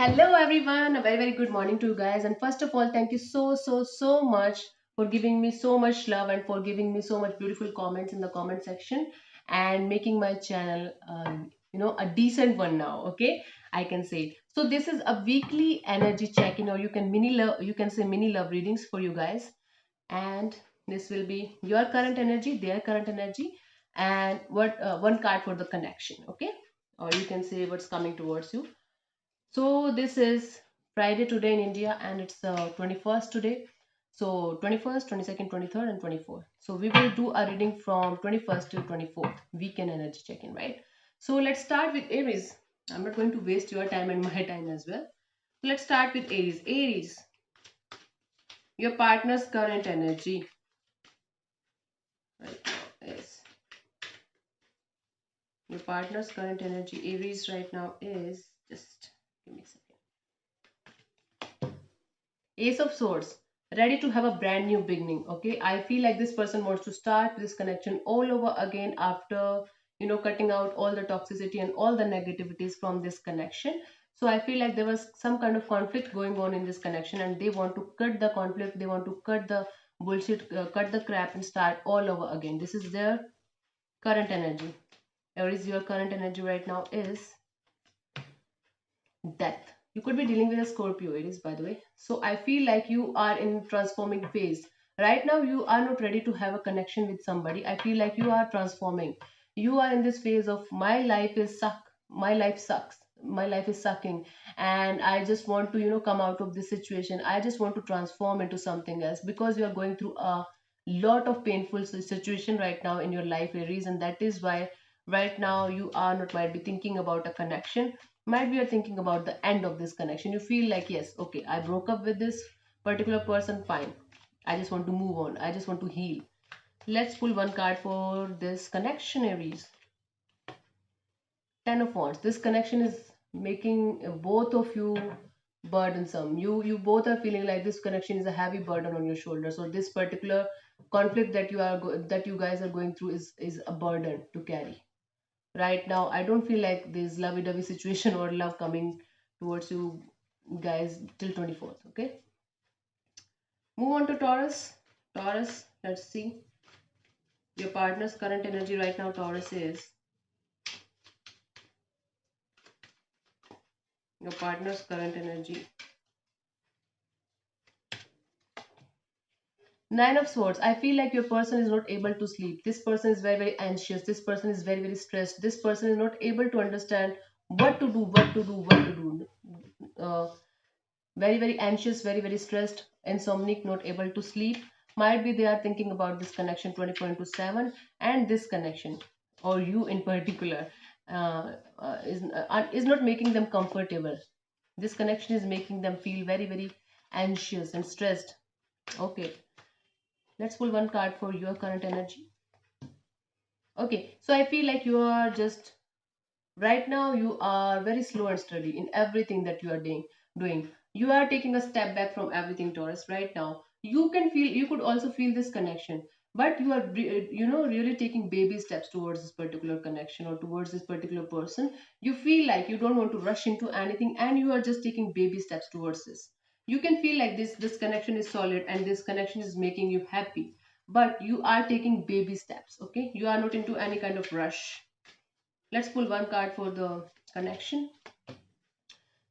Hello everyone, a very good morning to you guys. And first of all, thank you so much for giving me so much love and for giving me so much beautiful comments in the comment section and making my channel, a decent one now. Okay, I can say it. So this is a weekly energy check-in, or you can say mini love readings for you guys. And this will be your current energy, their current energy, and what one card for the connection. Okay, or you can say what's coming towards you. So this is Friday today in India and it's 21st today. So 21st, 22nd, 23rd and 24th. So we will do a reading from 21st to 24th, weekend energy check-in, right? So let's start with Aries. I'm not going to waste your time and my time as well. So let's start with Aries. Aries, your partner's current energy right now is, your partner's current energy, Aries right now is, just give me a second. Ace of Swords, ready to have a brand new beginning. Okay, I feel like this person wants to start this connection all over again after cutting out all the toxicity and all the negativities from this connection. So I feel like there was some kind of conflict going on in this connection, and they want to cut the conflict. They want to cut the bullshit, cut the crap, and start all over again. This is their current energy. Or is your current energy right now is death. You could be dealing with a Scorpio, it is, by the way. So I feel like you are in transforming phase right now. You are not ready to have a connection with somebody. I feel like you are transforming. You are in this phase of my life is suck, my life sucks, my life is sucking, and I just want to come out of this situation. I just want to transform into something else, because you are going through a lot of painful situation right now in your life, Aries, and that is why right now you are not might be thinking about a connection. Might be you're thinking about the end of this connection. You feel like, yes, okay, I broke up with this particular person, fine, I just want to move on, I just want to heal. Let's pull one card for this connection, Aries. Ten of Wands. This connection is making both of you burdensome. You both are feeling like this connection is a heavy burden on your shoulders, or this particular conflict that that you guys are going through is a burden to carry. Right now I don't feel like this lovey-dovey situation or love coming towards you guys till 24th. Okay, move on to Taurus. Taurus, let's see your partner's current energy right now. Taurus is, your partner's current energy, Nine of Swords. I feel like your person is not able to sleep. This person is very anxious. This person is very stressed. This person is not able to understand what to do, what to do. Very anxious, very stressed, insomniac, not able to sleep. Might be they are thinking about this connection 24 into 7, and this connection, or you in particular, is not making them comfortable. This connection is making them feel very anxious and stressed. Okay, let's pull one card for your current energy. Okay, so I feel like you are just, right now you are very slow and steady in everything that you are doing. You are taking a step back from everything, Taurus. Right now you could also feel this connection, but you are really taking baby steps towards this particular connection or towards this particular person. You feel like you don't want to rush into anything, and you are just taking baby steps towards this. You can feel like this connection is solid and this connection is making you happy, but you are taking baby steps. Okay, you are not into any kind of rush. Let's pull one card for the connection.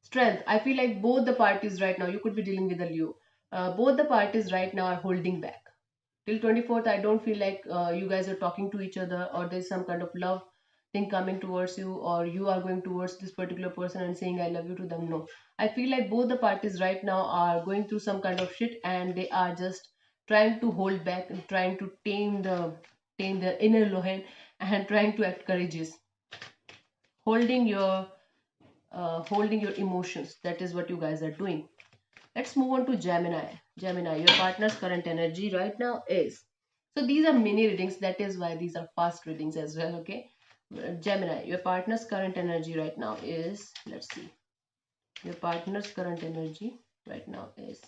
Strength. I feel like both the parties right now, you could be dealing with a Leo. Both the parties right now are holding back. Till 24th, I don't feel like you guys are talking to each other, or there's some kind of love thing coming towards you, or you are going towards this particular person and saying I love you to them. No. I feel like both the parties right now are going through some kind of shit, and they are just trying to hold back and trying to tame their inner lohen, and trying to act courageous, holding your holding your emotions. That is what you guys are doing. Let's move on to Gemini. Gemini, your partner's current energy right now is, so these are mini readings, that is why these are fast readings as well. Okay, Gemini, your partner's current energy right now is, let's see, your partner's current energy right now is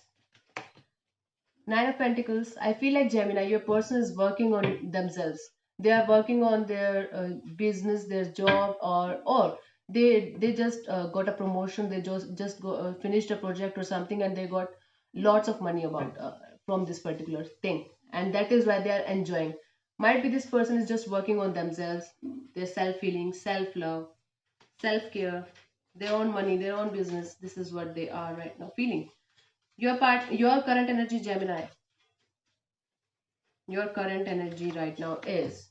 Nine of Pentacles. I feel like, Gemini, your person is working on themselves. They are working on their business, their job, or they just got a promotion, they just finished a project or something, and they got lots of money about from this particular thing, and that is why they are enjoying. Might be this person is just working on themselves, their self healing, self love, self care, their own money, their own business. This is what they are right now feeling. Your current energy, Gemini, your current energy right now is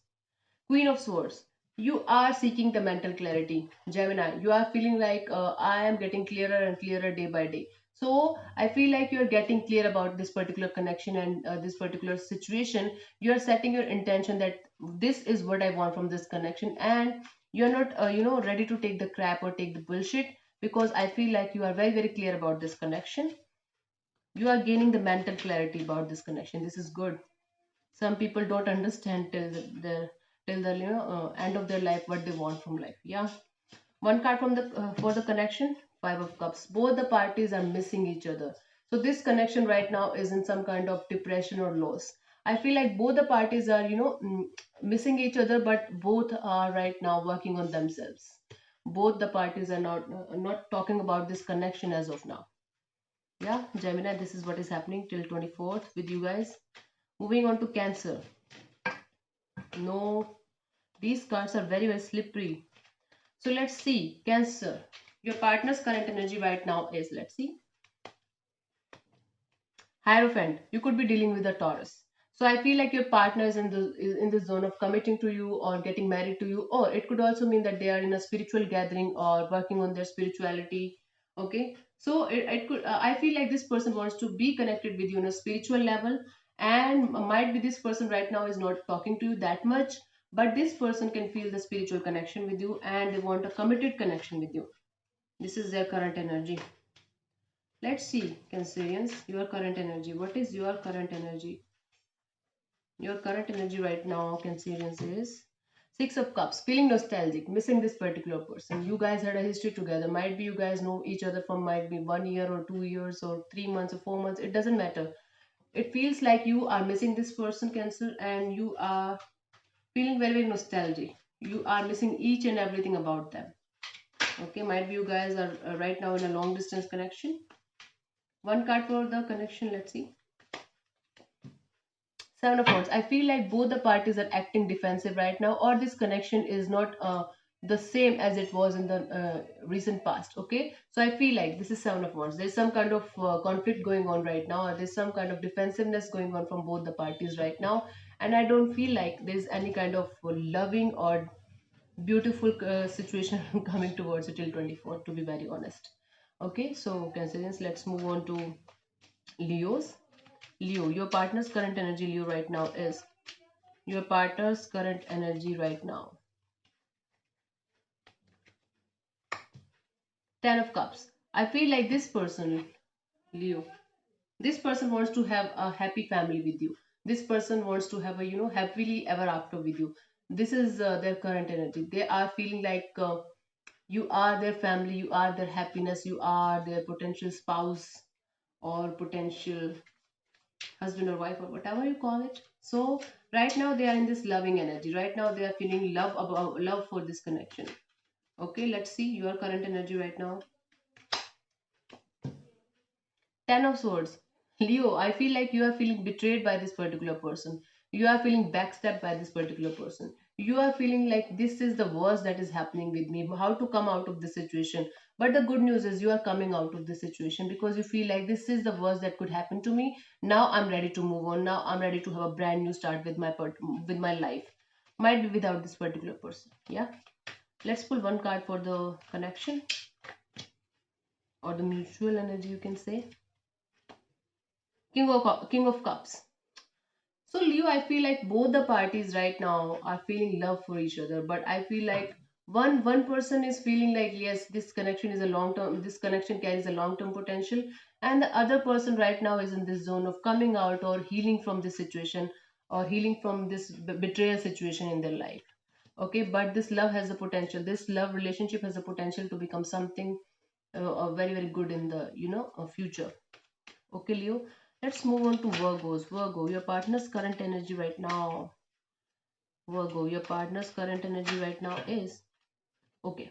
Queen of Swords. You are seeking the mental clarity, Gemini. You are feeling like I am getting clearer and clearer day by day. So I feel like you are getting clear about this particular connection and this particular situation. You are setting your intention that this is what I want from this connection, and you are not, ready to take the crap or take the bullshit, because I feel like you are very very clear about this connection. You are gaining the mental clarity about this connection. This is good. Some people don't understand till the end of their life what they want from life. Yeah. One card from the for the connection, Five of Cups. Both the parties are missing each other, so this connection right now is in some kind of depression or loss. I feel like both the parties are missing each other, but both are right now working on themselves. Both the parties are not talking about this connection as of now. Yeah, Gemini, this is what is happening till 24th with you guys. Moving on to Cancer. No, these cards are very, very slippery. So let's see, Cancer. Your partner's current energy right now is, let's see, Hierophant. You could be dealing with a Taurus. So I feel like your partner is in the zone of committing to you or getting married to you, or it could also mean that they are in a spiritual gathering or working on their spirituality. Okay, so it could. I feel like this person wants to be connected with you on a spiritual level, and might be this person right now is not talking to you that much, but this person can feel the spiritual connection with you, and they want a committed connection with you. This is their current energy. Let's see, Cancerians, your current energy. What is your current energy? Your current energy right now, Cancerians, is Six of Cups. Feeling nostalgic, missing this particular person. You guys had a history together. Might be you guys know each other from might be 1 year or 2 years or 3 months or 4 months. It doesn't matter. It feels like you are missing this person, Cancer, and you are feeling very, very nostalgic. You are missing each and everything about them. Okay, might be you guys are right now in a long distance connection. One card for the connection, let's see. Seven of Wands. I feel like both the parties are acting defensive right now, or this connection is not the same as it was in the recent past. Okay, so I feel like this is Seven of Wands. There's some kind of conflict going on right now, or there's some kind of defensiveness going on from both the parties right now, and I don't feel like there's any kind of loving or beautiful situation coming towards it till 24. To be very honest. Okay, so Cancerians, let's move on to Leos. Leo, your partner's current energy, Leo, right now is your partner's current energy right now. Ten of Cups. I feel like this person, Leo, this person wants to have a happy family with you. This person wants to have a, happily ever after with you. This is their current energy. They are feeling like you are their family, you are their happiness, you are their potential spouse or potential husband or wife or whatever you call it. So right now they are in this loving energy. Right now they are feeling love for this connection. Okay, let's see your current energy right now. Ten of Swords. Leo, I feel like you are feeling betrayed by this particular person. You are feeling backstabbed by this particular person. You are feeling like this is the worst that is happening with me. How to come out of this situation? But the good news is you are coming out of this situation because you feel like this is the worst that could happen to me. Now I'm ready to move on. Now I'm ready to have a brand new start with my life. Might be without this particular person. Yeah. Let's pull one card for the connection or the mutual energy, you can say. King of Cups. So Leo, I feel like both the parties right now are feeling love for each other, but I feel like one person is feeling like yes, this connection is a long term. This connection carries a long term potential, and the other person right now is in this zone of coming out or healing from this situation or healing from this betrayal situation in their life. Okay, but this love has a potential. This love relationship has a potential to become something very very good in the future. Okay, Leo. Let's move on to Virgos. Virgo, your partner's current energy right now. Virgo, your partner's current energy right now is okay.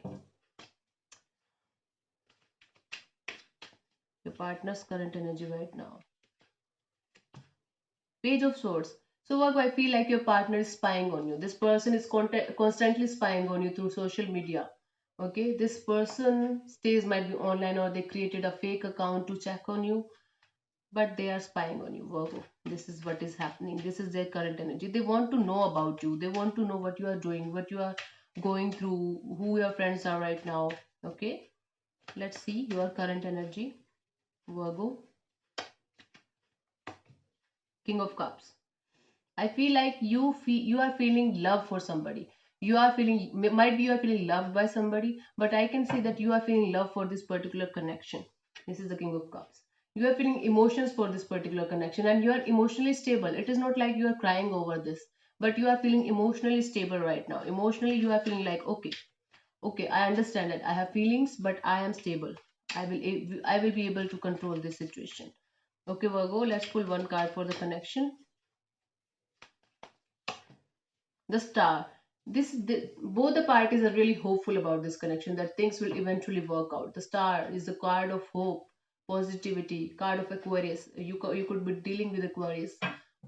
partner's current energy right now. Page of Swords. So, Virgo, I feel like your partner is spying on you. This person is constantly spying on you through social media. Okay, this person stays might be online or they created a fake account to check on you, but they are spying on you, Virgo. This is what is happening. This is their current energy. They want to know about you. They want to know what you are doing, what you are going through, who your friends are right now. Okay, let's see your current energy, Virgo. King of Cups. I feel like you are feeling love for somebody. You are feeling, might be you are feeling loved by somebody, but I can say that you are feeling love for this particular connection. This is the King of Cups. You are feeling emotions for this particular connection, and you are emotionally stable. It is not like you are crying over this, but you are feeling emotionally stable right now. Emotionally, you are feeling like, okay, okay, I understand that I have feelings, but I am stable. I will be able to control this situation. Okay, Virgo, let's pull one card for the connection. The Star. Both the parties are really hopeful about this connection, that things will eventually work out. The Star is the card of hope, positivity, card of Aquarius. You could be dealing with Aquarius,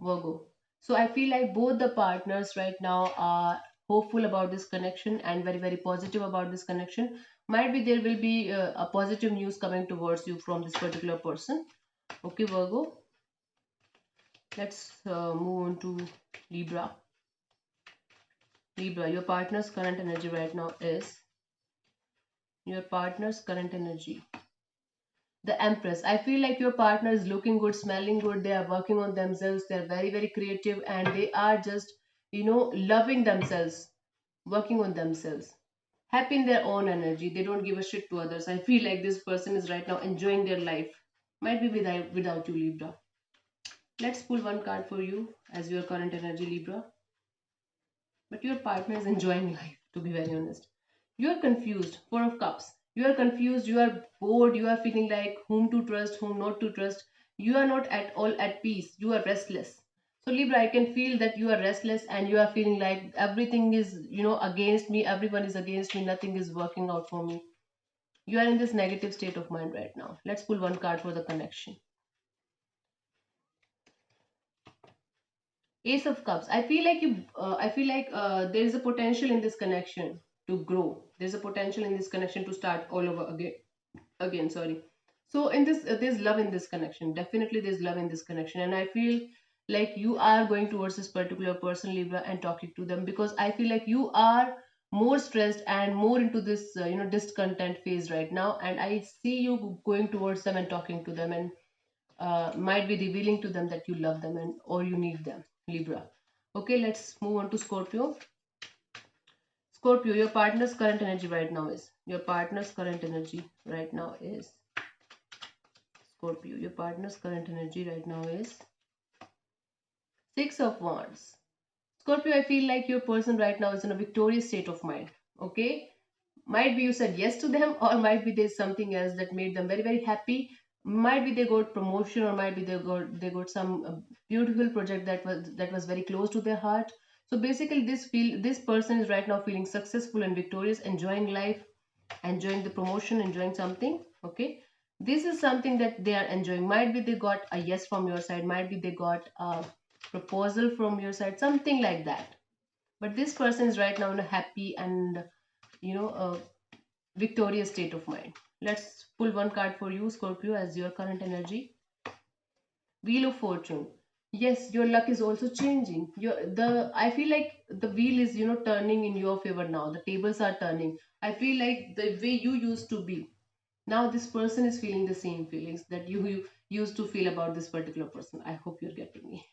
Virgo. So I feel like both the partners right now are hopeful about this connection and very very positive about this connection. Might be there will be a positive news coming towards you from this particular person. Okay, Virgo. Let's move on to Libra. Libra, your partner's current energy right now is your partner's current energy. The Empress. I feel like your partner is looking good, smelling good. They are working on themselves. They are very, very creative and they are just, loving themselves, working on themselves. Happy in their own energy. They don't give a shit to others. I feel like this person is right now enjoying their life. Might be without you, Libra. Let's pull one card for you as your current energy, Libra. But your partner is enjoying life, to be very honest. You are confused. Four of Cups. You are confused. You are bored. You are feeling like whom to trust, whom not to trust. You are not at all at peace. You are restless. So Libra, I can feel that you are restless and you are feeling like everything is, against me. Everyone is against me. Nothing is working out for me. You are in this negative state of mind right now. Let's pull one card for the connection. Ace of Cups. I feel like there is a potential in this connection to grow. There's a potential in this connection to start all over again. Again, sorry. So in this, there's love in this connection. Definitely, there's love in this connection, and I feel like you are going towards this particular person, Libra, and talking to them because I feel like you are more stressed and more into this, discontent phase right now, and I see you going towards them and talking to them and might be revealing to them that you love them and or you need them, Libra. Okay, let's move on to Scorpio. Scorpio, your partner's current energy right now is Scorpio. Your partner's current energy right now is Six of Wands. Scorpio, I feel like your person right now is in a victorious state of mind. Okay, might be you said yes to them or might be there's something else that made them very very happy. Might be they got promotion or might be they got some beautiful project that was very close to their heart. So basically this person is right now feeling successful and victorious, enjoying life, enjoying the promotion, enjoying something. Okay, this is something that they are enjoying. Might be they got a yes from your side, might be they got a proposal from your side, something like that. But this person is right now in a happy and a victorious state of mind. Let's pull one card for you, Scorpio, as your current energy. Wheel of Fortune. Yes, your luck is also changing. I feel like the wheel is turning in your favor now. The tables are turning. I feel like the way you used to be, now this person is feeling the same feelings that you used to feel about this particular person. I hope you're getting me.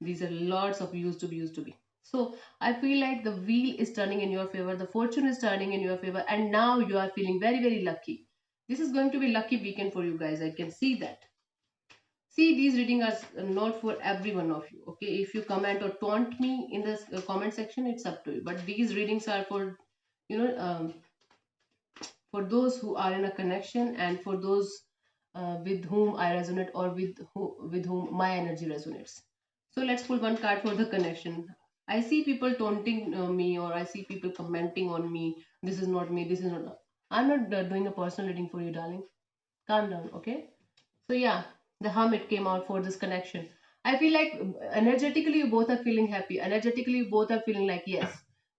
These are lots of used to be. So I feel like the wheel is turning in your favor, the fortune is turning in your favor, and now you are feeling very very lucky. This is going to be lucky weekend for you guys. I can see that. See, these readings are not for every one of you. Okay, if you comment or taunt me in the comment section, it's up to you. But these readings are for you know um, for those who are in a connection and for those with whom I resonate or with whom my energy resonates. So let's pull one card for the connection. I see people taunting me or I see people commenting on me. This is not me. This is not. I'm not doing a personal reading for you, darling. Calm down, okay? So yeah, the hermit came out for this connection. I feel like energetically you both are feeling happy. Energetically you both are feeling like yes,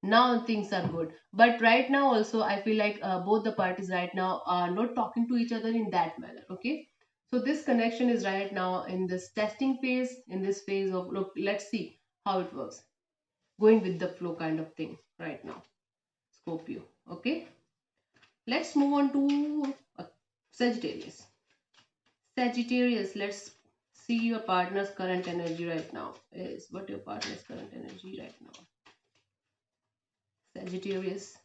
now things are good. But right now also I feel like both the parties right now are not talking to each other in that manner. Okay. So this connection is right now in this testing phase, in this phase of look, let's see how it works. Going with the flow kind of thing right now. Scorpio. Okay. Let's move on to Sagittarius. Sagittarius, let's see your partner's current energy right now. Is what your partner's current energy right now? Sagittarius,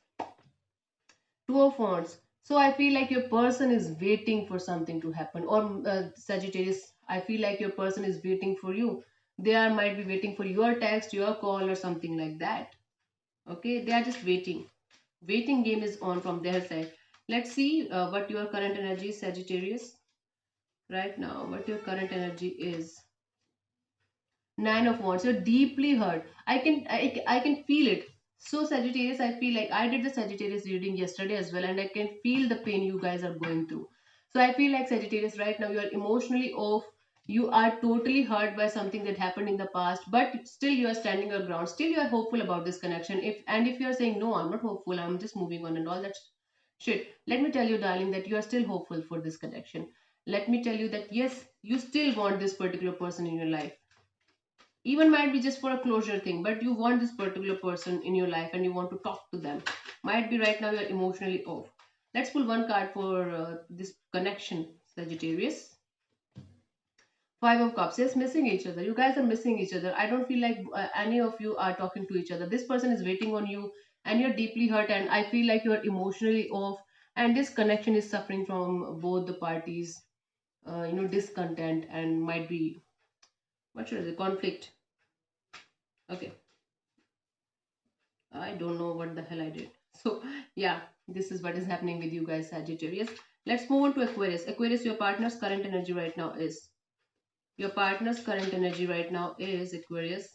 Two of Wands. So I feel like your person is waiting for something to happen. Or Sagittarius, I feel like your person is waiting for you. They are might be waiting for your text, your call, or something like that. Okay, they are just waiting. Waiting game is on from their side. Let's see what your current energy is, Sagittarius. Right now, what your current energy is. Nine of Wands. You're deeply hurt. I can feel it. So Sagittarius, I feel like I did the Sagittarius reading yesterday as well, and I can feel the pain you guys are going through. So I feel like Sagittarius, right now you are emotionally off. You are totally hurt by something that happened in the past, but still you are standing your ground. Still you are hopeful about this connection. If you are saying no, I'm not hopeful, I'm just moving on and all that shit, let me tell you, darling, that you are still hopeful for this connection. Let me tell you that yes, you still want this particular person in your life, even might be just for a closure thing, but you want this particular person in your life and you want to talk to them. Might be right now you're emotionally off. Let's pull one card for this connection, Sagittarius. Five of Cups. Yes, missing each other. You guys are missing each other. I don't feel like any of you are talking to each other. This person is waiting on you and you're deeply hurt, and I feel like you're emotionally off, and this connection is suffering from both the parties, discontent, and might be, what should I say, conflict. Okay, I don't know what the hell I did. So, yeah, this is what is happening with you guys, Sagittarius. Let's move on to Aquarius. Aquarius, your partner's current energy right now is. Your partner's current energy right now is, Aquarius.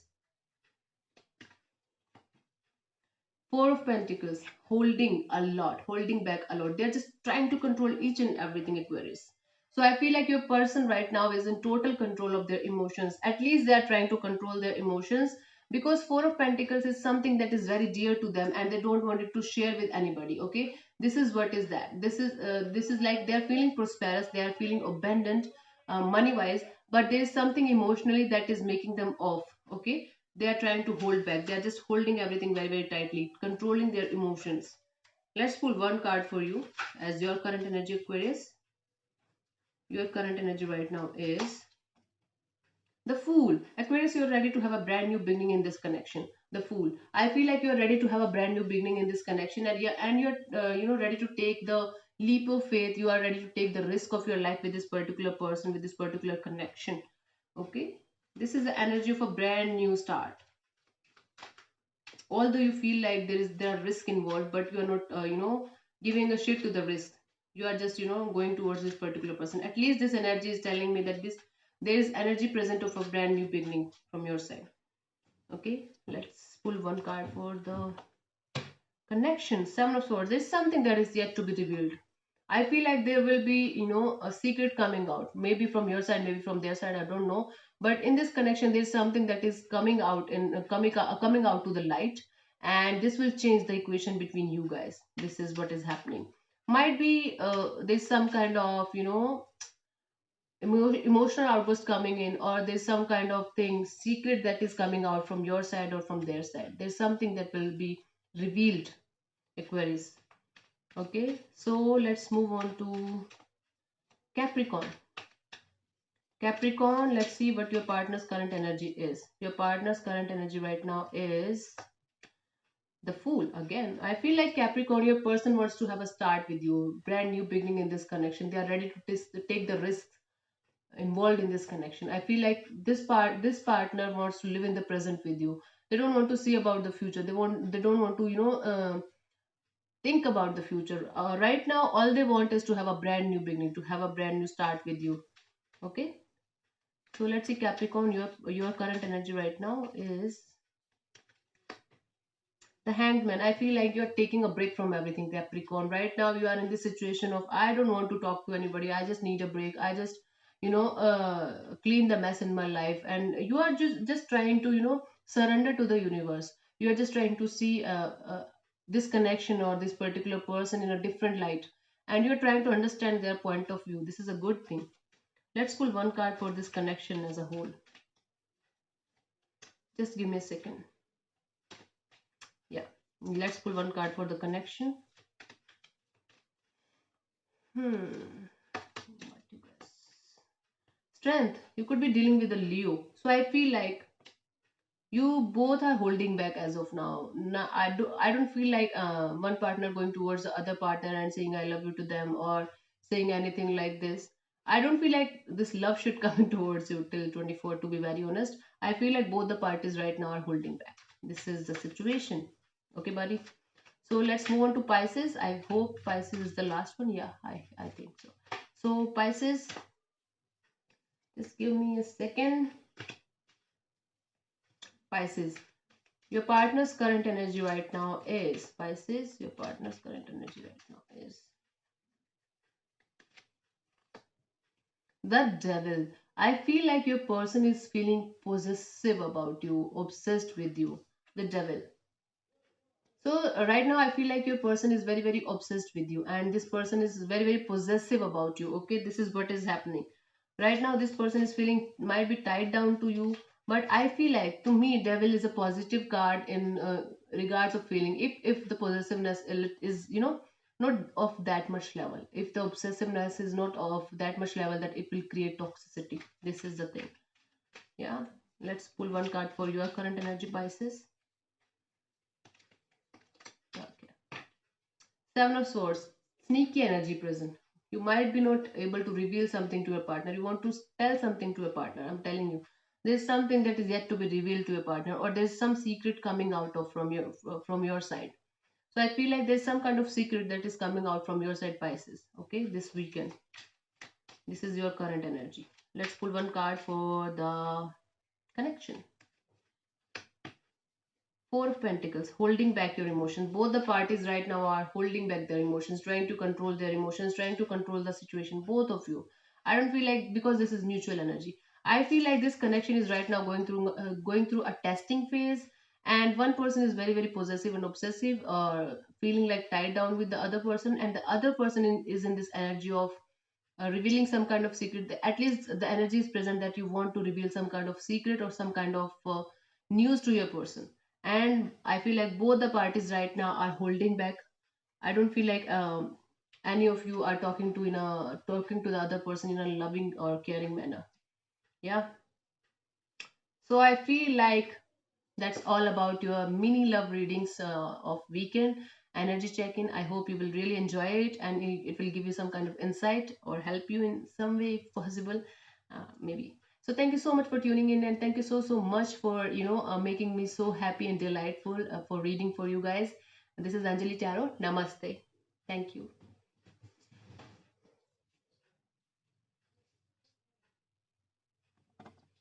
Four of Pentacles, holding a lot, holding back a lot. They're just trying to control each and everything, Aquarius. So I feel like your person right now is in total control of their emotions. At least they are trying to control their emotions, because Four of Pentacles is something that is very dear to them and they don't want it to share with anybody. Okay, this is what is that. This is like they are feeling prosperous, they are feeling abundant, money wise, but there is something emotionally that is making them off. Okay, they are trying to hold back. They are just holding everything very, very tightly, controlling their emotions. Let's pull one card for you as your current energy, Aquarius. Your current energy right now is the Fool. Aquarius, you're ready to have a brand new beginning in this connection. The Fool. I feel like you're ready to have a brand new beginning in this connection, and you're ready to take the leap of faith. You are ready to take the risk of your life with this particular person, with this particular connection. Okay, this is the energy of a brand new start. Although you feel like there are risk involved, but you are not giving a shit to the risk. You are just going towards this particular person. At least this energy is telling me that this there is energy present of a brand new beginning from your side. Okay, let's pull one card for the connection. Seven of Swords. There's something that is yet to be revealed. I feel like there will be, a secret coming out. Maybe from your side, maybe from their side. I don't know. But in this connection, there's something that is coming out and coming out to the light, and this will change the equation between you guys. This is what is happening. Might be there's some kind of emotional outburst coming in, or there's some kind of thing secret that is coming out from your side or from their side. There's something that will be revealed, Aquarius. Okay, so let's move on to Capricorn. Capricorn, let's see what your partner's current energy is. Your partner's current energy right now is the Fool. Again, I feel like Capricorn, your person wants to have a start with you, brand new beginning in this connection. They are ready to take the risk involved in this connection. I feel like this partner wants to live in the present with you. They don't want to see about the future. They don't want to think about the future. Right now, all they want is to have a brand new beginning, to have a brand new start with you. Okay. So let's see, Capricorn, your current energy right now is the Hanged Man. I feel like you're taking a break from everything, Capricorn. Right now, you are in this situation of I don't want to talk to anybody. I just need a break. I just, clean the mess in my life, and you are just trying to surrender to the universe. You are just trying to see this connection or this particular person in a different light, and you're trying to understand their point of view. This is a good thing. Let's pull one card for this connection as a whole. Just give me a second. Yeah, let's pull one card for the connection. Multiverse. Strength. You could be dealing with a Leo. So I feel like you both are holding back as of now. I don't feel like one partner going towards the other partner and saying I love you to them, or saying anything like this. I don't feel like this love should come towards you till 24, to be very honest. I feel like both the parties right now are holding back. This is the situation. Okay, buddy. So let's move on to Pisces. I hope Pisces is the last one. Yeah, I think so. So Pisces, just give me a second. Pisces, your partner's current energy right now is Pisces. Your partner's current energy right now is the Devil. I feel like your person is feeling possessive about you, obsessed with you. The Devil. So right now I feel like your person is very very obsessed with you, and this person is very very possessive about you. Okay, this is what is happening. Right now this person is feeling might be tied down to you, but I feel like to me devil is a positive card in regards of feeling. If the possessiveness is not of that much level, if the obsessiveness is not of that much level that it will create toxicity. This is the thing. Yeah, let's pull one card for your current energy, Pisces. Okay. Seven of Swords, sneaky energy present. You might be not able to reveal something to your partner. You want to tell something to your partner. I'm telling you, there's something that is yet to be revealed to your partner, or there's some secret coming out of from your side. So I feel like there's some kind of secret that is coming out from your side, Pisces. Okay, this weekend. This is your current energy. Let's pull one card for the connection. Four of Pentacles, holding back your emotions. Both the parties right now are holding back their emotions, trying to control their emotions, trying to control the situation. Both of you. I don't feel like, because this is mutual energy. I feel like this connection is right now going through a testing phase, and one person is very very possessive and obsessive, or feeling like tied down with the other person, and the other person is in this energy of revealing some kind of secret. At least the energy is present that you want to reveal some kind of secret or some kind of news to your person, and I feel like both the parties right now are holding back. I don't feel like any of you are talking to the other person in a loving or caring manner. Yeah, so I feel like that's all about your mini love readings of weekend energy check-in. I hope you will really enjoy it, and it will give you some kind of insight or help you in some way if possible, maybe. So thank you so much for tuning in, and thank you so much for making me so happy and delightful for reading for you guys. This is Anjali Taro. Namaste. Thank you.